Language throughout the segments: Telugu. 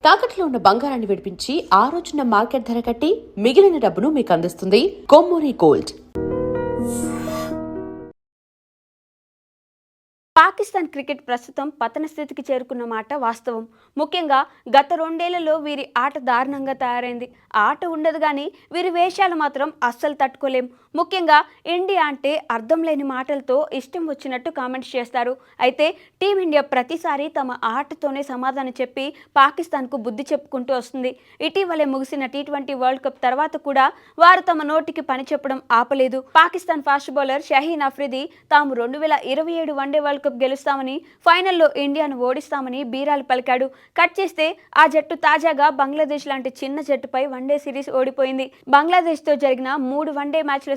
తాకట్లో ఉన్న బంగారాన్ని విడిపించి ఆ రోజున మార్కెట్ ధర కట్టి మిగిలిన డబ్బును మీకు అందిస్తుంది కొమ్మూరి గోల్డ్. పాకిస్తాన్ క్రికెట్ ప్రస్తుతం పతన స్థితికి చేరుకున్న మాట వాస్తవం. ముఖ్యంగా గత 2 ఏళ్లలో వీరి ఆట దారుణంగా తయారైంది. ఆట ఉండదు కానీ వీరి వేషాలు మాత్రం అస్సలు తట్టుకోలేం. ముఖ్యంగా ఇండియా అంటే అర్థం లేని మాటలతో ఇష్టం వచ్చినట్టు కామెంట్స్ చేస్తారు. అయితే టీమిండియా ప్రతిసారి తమ ఆటతోనే సమాధానం చెప్పి పాకిస్తాన్కు బుద్ధి చెప్పుకుంటూ వస్తుంది. ఇటీవలే ముగిసిన T20 వరల్డ్ కప్ తర్వాత కూడా వారు తమ నోటికి పని చెప్పడం ఆపలేదు. పాకిస్తాన్ ఫాస్ట్ బౌలర్ షహీన్ అఫ్రిది తాము 2027 వన్డే వరల్డ్ కప్ గెలుస్తామని, ఫైనల్లో ఇండియాను ఓడిస్తామని బీరాలు పలికాడు. కట్ చేస్తే ఆ జట్టు తాజాగా బంగ్లాదేశ్ లాంటి చిన్న జట్టుపై వన్డే సిరీస్ ఓడిపోయింది. బంగ్లాదేశ్ తో జరిగిన 3 వన్డే మ్యాచ్ల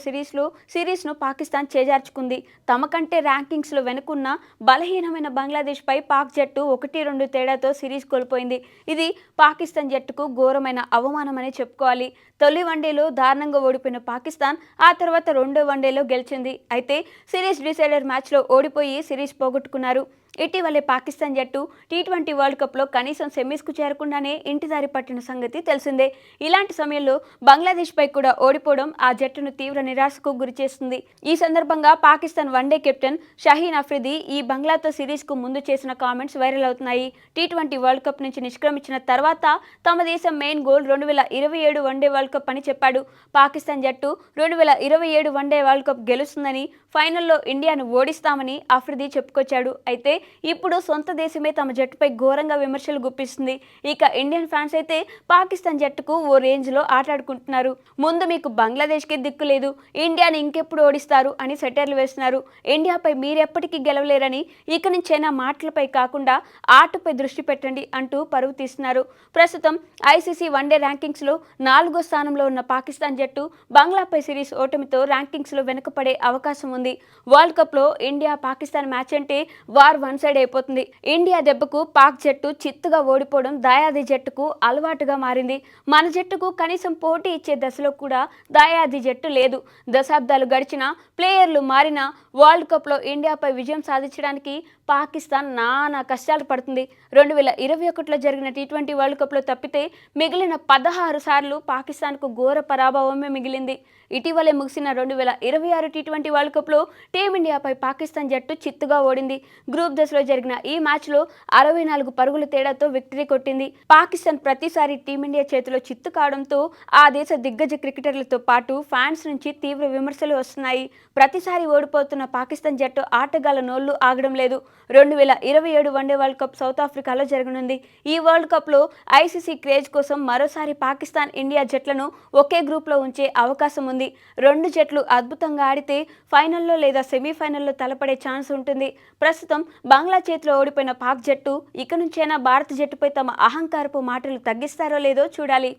సిరీస్ ను పాకిస్తాన్ చేజార్చుకుంది. తమ కంటే ర్యాంకింగ్స్ లో వెనుకున్న బలహీనమైన బంగ్లాదేశ్ పై పాక్ జట్టు 1-2 తేడాతో సిరీస్ కోల్పోయింది. ఇది పాకిస్తాన్ జట్టుకు ఘోరమైన అవమానమని చెప్పుకోవాలి. తొలి వన్డేలో దారుణంగా ఓడిపోయిన పాకిస్తాన్ ఆ తర్వాత 2వ వన్డేలో గెలిచింది. అయితే సిరీస్ డిసైడర్ మ్యాచ్లో ఓడిపోయి సిరీస్ పోగొట్టుకున్నారు. ఇటీవలే పాకిస్తాన్ జట్టు T20 వరల్డ్ కప్లో కనీసం సెమీస్కు చేరకుండానే ఇంటిదారి పట్టిన సంగతి తెలిసిందే. ఇలాంటి సమయంలో బంగ్లాదేశ్పై కూడా ఓడిపోవడం ఆ జట్టును తీవ్ర నిరాశకు గురిచేస్తుంది. ఈ సందర్భంగా పాకిస్తాన్ వన్డే కెప్టెన్ షహీన్ అఫ్రిది ఈ బంగ్లాతో సిరీస్కు ముందు చేసిన కామెంట్స్ వైరల్ అవుతున్నాయి. T20 వరల్డ్ కప్ నుంచి నిష్క్రమించిన తర్వాత తమ దేశం main goal 2027 one day world cup అని చెప్పాడు. పాకిస్తాన్ జట్టు 2027 వన్డే వరల్డ్ కప్ గెలుస్తుందని, ఫైనల్లో ఇండియాను ఓడిస్తామని అఫ్రిది చెప్పుకొచ్చాడు. అయితే ఇప్పుడు సొంత దేశమే తమ జట్టుపై ఘోరంగా విమర్శలు గుప్పిస్తుంది. ఇక ఇండియన్ ఫ్యాన్స్ అయితే పాకిస్తాన్ జట్టుకు ఓ రేంజ్లో ఆటాడుకుంటున్నారు. ముందు మీకు బంగ్లాదేశ్కి దిక్కు లేదు, ఇండియాని ఇంకెప్పుడు ఓడిస్తారు అని సెటైర్లు వేస్తున్నారు. ఇండియాపై మీరెప్పటికీ గెలవలేరని, ఇక నుంచైనా మాటలపై కాకుండా ఆటపై దృష్టి పెట్టండి అంటూ పరువు తీస్తున్నారు. ప్రస్తుతం ICC వన్డే ర్యాంకింగ్స్లో 4వ స్థానంలో ఉన్న పాకిస్తాన్ జట్టు బంగ్లాపై సిరీస్ ఓటమితో ర్యాంకింగ్స్లో వెనుకపడే అవకాశం ఉంది. వరల్డ్ కప్లో ఇండియా పాకిస్తాన్ మ్యాచ్ అంటే వార్ వన్ సైడ్ అయిపోతుంది. ఇండియా దెబ్బకు పాక్ జట్టు చిత్తుగా ఓడిపోవడం దాయాది జట్టుకు అలవాటుగా మారింది. మన జట్టుకు కనీసం పోటీ ఇచ్చే దశలో కూడా దాయాది జట్టు లేదు. దశాబ్దాలు గడిచినా, ప్లేయర్లు మారినా వరల్డ్ కప్లో ఇండియాపై విజయం సాధించడానికి పాకిస్తాన్ నానా కష్టాలు పడుతుంది. 2021లో జరిగిన T20 వరల్డ్ కప్లో తప్పితే మిగిలిన 16 సార్లు పాకిస్తాన్కు ఘోర పరాభవమే మిగిలింది. ఇటీవలే ముగిసిన 2026 T20 వరల్డ్ కప్లో టీమిండియాపై పాకిస్తాన్ జట్టు చిత్తుగా ఓడింది. గ్రూప్ దశలో జరిగిన ఈ మ్యాచ్లో 64 పరుగుల తేడాతో విక్టరీ కొట్టింది. పాకిస్తాన్ ప్రతిసారి టీమిండియా చేతిలో చిత్తు కావడంతో ఆ దేశ దిగ్గజ క్రికెటర్లతో పాటు ఫ్యాన్స్ నుంచి తీవ్ర విమర్శలు వస్తున్నాయి. ప్రతిసారి ఓడిపోతున్న పాకిస్తాన్ జట్టు ఆటగాళ్ల నోళ్లు ఆగడం లేదు. 2027 వన్డే వరల్డ్ కప్ సౌత్ ఆఫ్రికాలో జరగనుంది. ఈ వరల్డ్ కప్లో ICC క్రేజ్ కోసం మరోసారి పాకిస్తాన్, ఇండియా జట్లను ఒకే గ్రూప్లో ఉంచే అవకాశం ఉంది. 2 జట్లు అద్భుతంగా ఆడితే ఫైనల్లో లేదా సెమీఫైనల్లో తలపడే ఛాన్స్ ఉంటుంది. ప్రస్తుతం బంగ్లా చేతిలో ఓడిపోయిన పాక్ జట్టు ఇక నుంచైనా భారత జట్టుపై తమ అహంకారపు మాటలు తగ్గిస్తారో లేదో చూడాలి.